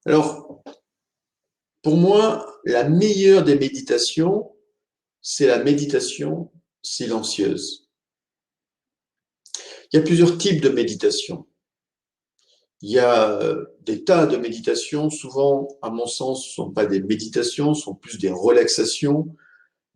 Alors, pour moi, la meilleure des méditations, c'est la méditation silencieuse. Il y a plusieurs types de méditation. Il y a des tas de méditations, souvent, à mon sens, ce ne sont pas des méditations, ce sont plus des relaxations,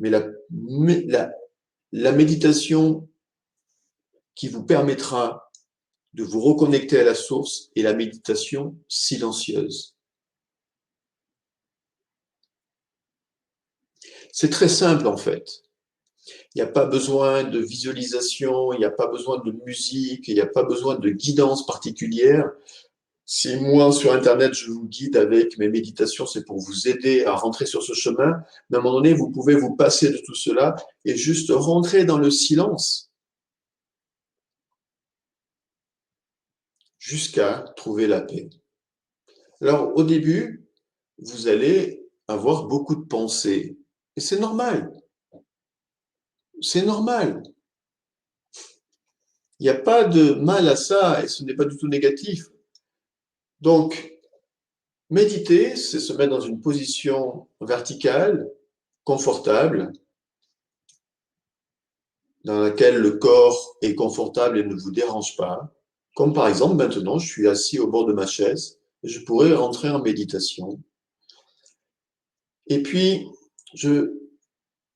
mais la méditation qui vous permettra de vous reconnecter à la source est la méditation silencieuse. C'est très simple en fait. Il n'y a pas besoin de visualisation, il n'y a pas besoin de musique, il n'y a pas besoin de guidance particulière. Si moi, sur Internet, je vous guide avec mes méditations, c'est pour vous aider à rentrer sur ce chemin. Mais à un moment donné, vous pouvez vous passer de tout cela et juste rentrer dans le silence jusqu'à trouver la paix. Alors, au début, vous allez avoir beaucoup de pensées. Et c'est normal. C'est normal. Il n'y a pas de mal à ça et ce n'est pas du tout négatif. Donc, méditer, c'est se mettre dans une position verticale, confortable, dans laquelle le corps est confortable et ne vous dérange pas. Comme par exemple, maintenant, je suis assis au bord de ma chaise et je pourrais rentrer en méditation. Et puis,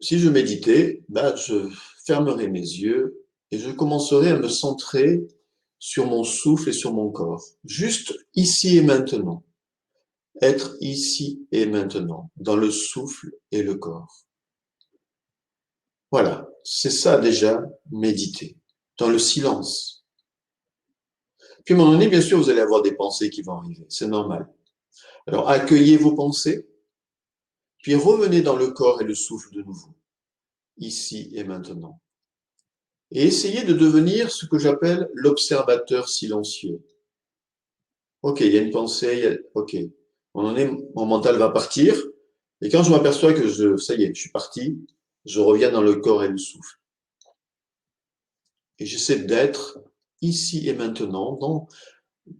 si je méditais, je fermerai mes yeux et je commencerai à me centrer sur mon souffle et sur mon corps. Juste ici et maintenant. Être ici et maintenant, dans le souffle et le corps. Voilà, c'est ça déjà, méditer, dans le silence. Puis à un moment donné, bien sûr, vous allez avoir des pensées qui vont arriver, c'est normal. Alors accueillez vos pensées, puis revenez dans le corps et le souffle de nouveau, ici et maintenant. Et essayez de devenir ce que j'appelle l'observateur silencieux. Ok, il y a une pensée, ok. À un moment donné, mon mental va partir, et quand je m'aperçois que ça y est, je suis parti, je reviens dans le corps et le souffle. Et j'essaie d'être ici et maintenant,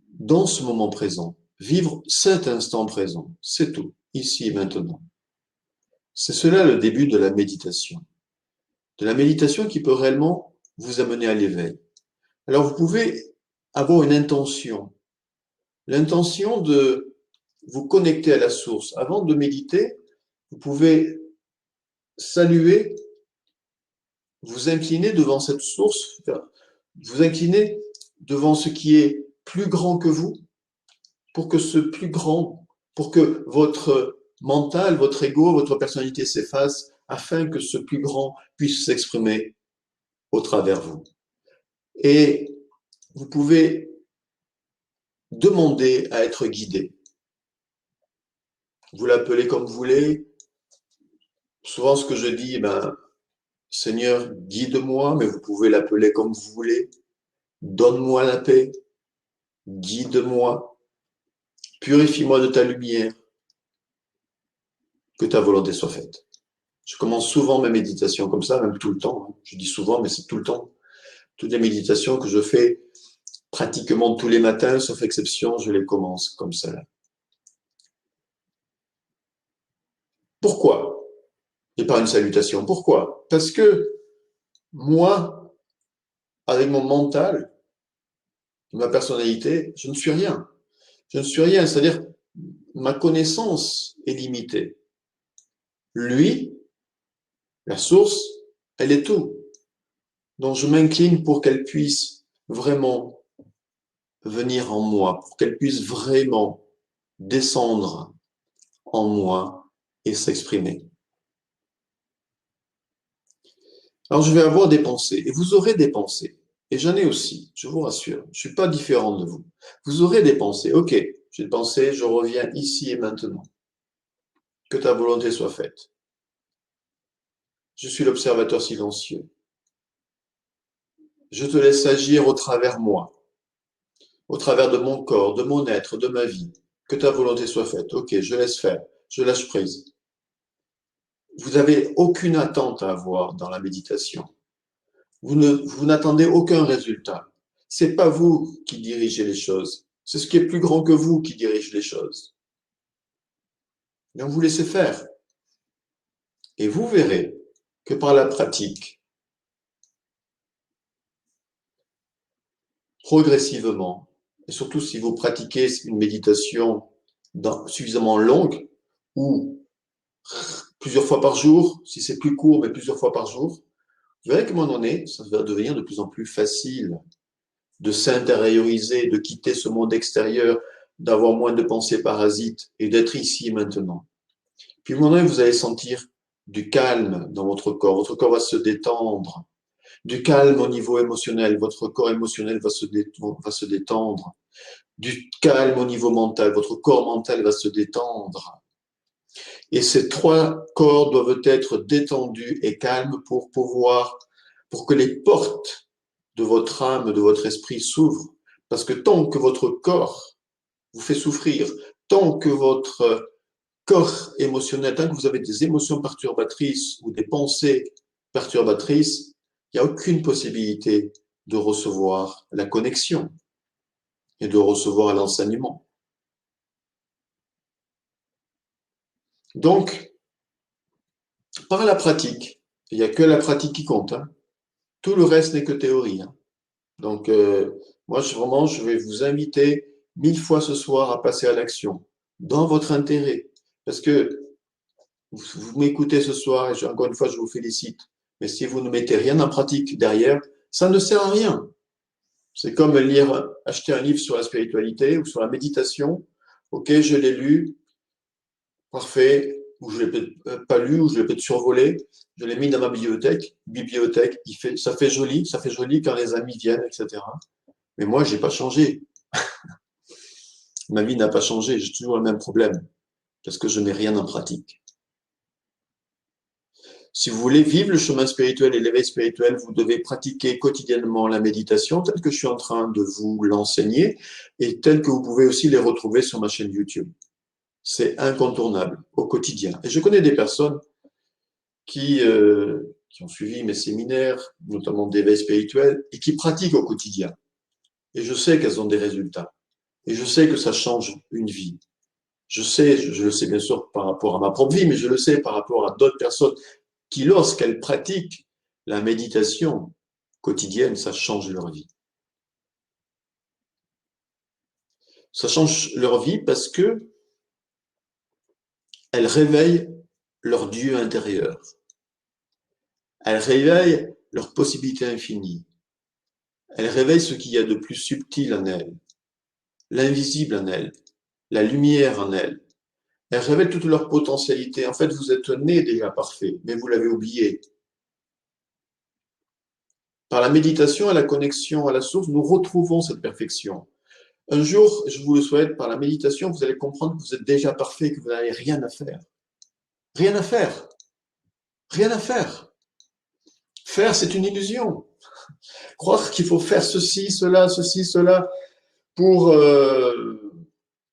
dans ce moment présent. Vivre cet instant présent, c'est tout, ici et maintenant. C'est cela le début de la méditation. De la méditation qui peut réellement vous amener à l'éveil. Alors vous pouvez avoir une intention. L'intention de vous connecter à la source. Avant de méditer, vous pouvez saluer, vous incliner devant cette source, vous incliner devant ce qui est plus grand que vous, pour que votre mental, votre ego, votre personnalité s'efface, afin que ce plus grand puisse s'exprimer au travers vous. Et vous pouvez demander à être guidé. Vous l'appelez comme vous voulez. Souvent, ce que je dis, Seigneur, guide-moi, mais vous pouvez l'appeler comme vous voulez. Donne-moi la paix, guide-moi, purifie-moi de ta lumière, que ta volonté soit faite. Je commence souvent mes méditations comme ça, même tout le temps. Je dis souvent, mais c'est tout le temps. Toutes les méditations que je fais pratiquement tous les matins, sauf exception, je les commence comme ça. Pourquoi? Et par une salutation. Pourquoi? Parce que moi, avec mon mental, ma personnalité, je ne suis rien. Je ne suis rien, c'est-à-dire ma connaissance est limitée. Lui, la source, elle est tout. Donc je m'incline pour qu'elle puisse vraiment venir en moi, pour qu'elle puisse vraiment descendre en moi et s'exprimer. Alors je vais avoir des pensées, et vous aurez des pensées, et j'en ai aussi, je vous rassure, je ne suis pas différent de vous. Vous aurez des pensées, ok, j'ai des pensées, je reviens ici et maintenant. Que ta volonté soit faite. Je suis l'observateur silencieux. Je te laisse agir au travers moi, au travers de mon corps, de mon être, de ma vie. Que ta volonté soit faite. Ok, je laisse faire, je lâche prise. Vous n'avez aucune attente à avoir dans la méditation. Vous n'attendez aucun résultat. C'est pas vous qui dirigez les choses. C'est ce qui est plus grand que vous qui dirige les choses. Donc vous laissez faire. Et vous verrez que par la pratique, progressivement, et surtout si vous pratiquez une méditation suffisamment longue, ou plusieurs fois par jour, si c'est plus court, mais plusieurs fois par jour, vous verrez qu'à un moment donné, ça va devenir de plus en plus facile de s'intérioriser, de quitter ce monde extérieur, d'avoir moins de pensées parasites et d'être ici et maintenant. Puis à un moment donné, vous allez sentir du calme dans votre corps. Votre corps va se détendre. Du calme au niveau émotionnel. Votre corps émotionnel va se détendre. Du calme au niveau mental. Votre corps mental va se détendre. Et ces trois corps doivent être détendus et calmes pour que les portes de votre âme, de votre esprit s'ouvrent. Parce que tant que votre corps vous fait souffrir, tant que votre corps émotionnel, tant que vous avez des émotions perturbatrices ou des pensées perturbatrices, il n'y a aucune possibilité de recevoir la connexion et de recevoir l'enseignement. Donc, par la pratique, il n'y a que la pratique qui compte. Hein. Tout le reste n'est que théorie. Hein. Donc, moi, je vais vous inviter 1000 fois ce soir à passer à l'action, dans votre intérêt. Parce que vous m'écoutez ce soir, et encore une fois, je vous félicite. Mais si vous ne mettez rien en pratique derrière, ça ne sert à rien. C'est comme acheter un livre sur la spiritualité ou sur la méditation. Ok, je l'ai lu, parfait, ou je l'ai peut-être pas lu, ou je l'ai peut-être survolé. Je l'ai mis dans ma bibliothèque. Ça fait joli quand les amis viennent, etc. Mais moi, j'ai pas changé. Ma vie n'a pas changé. J'ai toujours le même problème parce que je n'ai rien en pratique. Si vous voulez vivre le chemin spirituel et l'éveil spirituel, vous devez pratiquer quotidiennement la méditation telle que je suis en train de vous l'enseigner et telle que vous pouvez aussi les retrouver sur ma chaîne YouTube. C'est incontournable au quotidien. Et je connais des personnes qui ont suivi mes séminaires, notamment d'éveil spirituel, et qui pratiquent au quotidien. Et je sais qu'elles ont des résultats. Et je sais que ça change une vie. Je le sais bien sûr par rapport à ma propre vie, mais je le sais par rapport à d'autres personnes qui, lorsqu'elles pratiquent la méditation quotidienne, ça change leur vie. Ça change leur vie parce que elles réveillent leur Dieu intérieur. Elles réveillent leur possibilité infinie. Elles réveillent ce qu'il y a de plus subtil en elles, l'invisible en elles, la lumière en elles. Elles révèlent toute leur potentialité. En fait, vous êtes né déjà parfait, mais vous l'avez oublié. Par la méditation et la connexion à la source, nous retrouvons cette perfection. Un jour, je vous le souhaite, par la méditation, vous allez comprendre que vous êtes déjà parfait, que vous n'avez rien à faire. Rien à faire. Rien à faire. Faire, c'est une illusion. Croire qu'il faut faire ceci, cela pour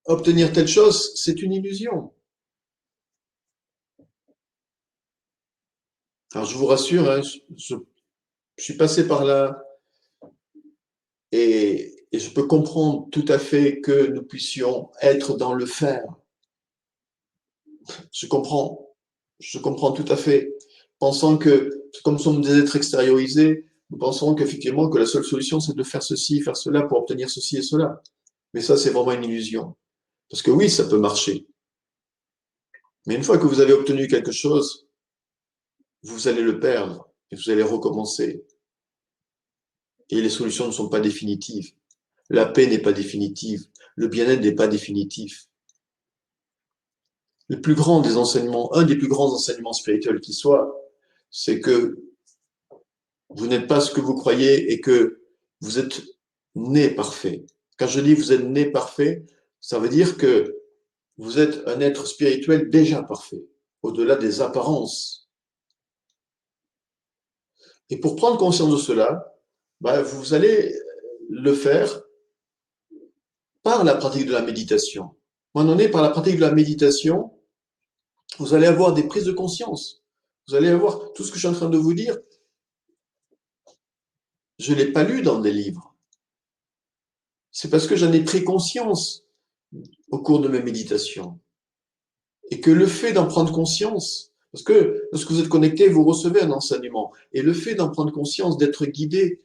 obtenir telle chose, c'est une illusion. Alors je vous rassure, hein, je suis passé par là et je peux comprendre tout à fait que nous puissions être dans le faire. Je comprends, je comprends tout à fait. Pensant que, comme nous sommes des êtres extériorisés, nous pensons qu'effectivement que la seule solution c'est de faire ceci, faire cela pour obtenir ceci et cela. Mais ça, c'est vraiment une illusion. Parce que oui, ça peut marcher. Mais une fois que vous avez obtenu quelque chose, vous allez le perdre et vous allez recommencer. Et les solutions ne sont pas définitives. La paix n'est pas définitive. Le bien-être n'est pas définitif. Le plus grand des enseignements, un des plus grands enseignements spirituels qui soit, c'est que vous n'êtes pas ce que vous croyez et que vous êtes né parfait. Quand je dis vous êtes né parfait, ça veut dire que vous êtes un être spirituel déjà parfait, au-delà des apparences. Et pour prendre conscience de cela, vous allez le faire par la pratique de la méditation. À un moment donné, par la pratique de la méditation, vous allez avoir des prises de conscience. Vous allez avoir tout ce que je suis en train de vous dire. Je ne l'ai pas lu dans des livres. C'est parce que j'en ai pris conscience au cours de mes méditations. Et que le fait d'en prendre conscience, parce que lorsque vous êtes connecté, vous recevez un enseignement. Et le fait d'en prendre conscience, d'être guidé,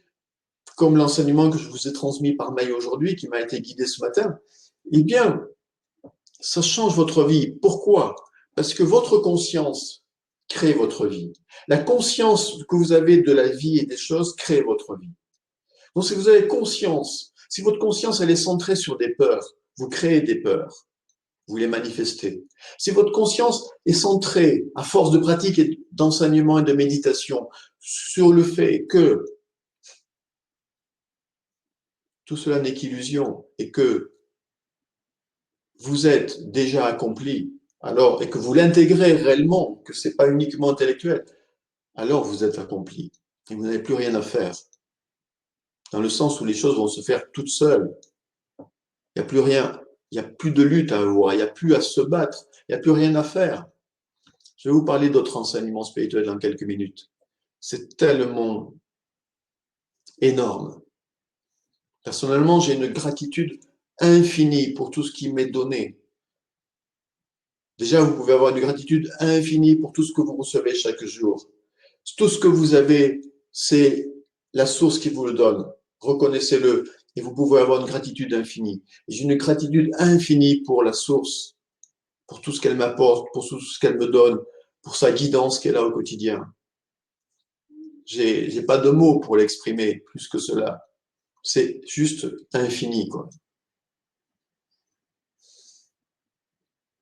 comme l'enseignement que je vous ai transmis par mail aujourd'hui, qui m'a été guidé ce matin, eh bien, ça change votre vie. Pourquoi? Parce que votre conscience crée votre vie. La conscience que vous avez de la vie et des choses crée votre vie. Donc, si vous avez conscience, si votre conscience elle est centrée sur des peurs, vous créez des peurs, vous les manifestez. Si votre conscience est centrée, à force de pratique et d'enseignement et de méditation, sur le fait que tout cela n'est qu'illusion et que vous êtes déjà accompli, alors, et que vous l'intégrez réellement, que c'est pas uniquement intellectuel, alors vous êtes accompli et vous n'avez plus rien à faire. Dans le sens où les choses vont se faire toutes seules. Il n'y a plus rien, il n'y a plus de lutte à avoir, il n'y a plus à se battre, il n'y a plus rien à faire. Je vais vous parler d'autres enseignements spirituels dans quelques minutes. C'est tellement énorme. Personnellement, j'ai une gratitude infinie pour tout ce qui m'est donné. Déjà, vous pouvez avoir une gratitude infinie pour tout ce que vous recevez chaque jour. Tout ce que vous avez, c'est la source qui vous le donne. Reconnaissez-le et vous pouvez avoir une gratitude infinie. J'ai une gratitude infinie pour la source, pour tout ce qu'elle m'apporte, pour tout ce qu'elle me donne, pour sa guidance qu'elle a au quotidien. J'ai pas de mots pour l'exprimer plus que cela. C'est juste infini, quoi.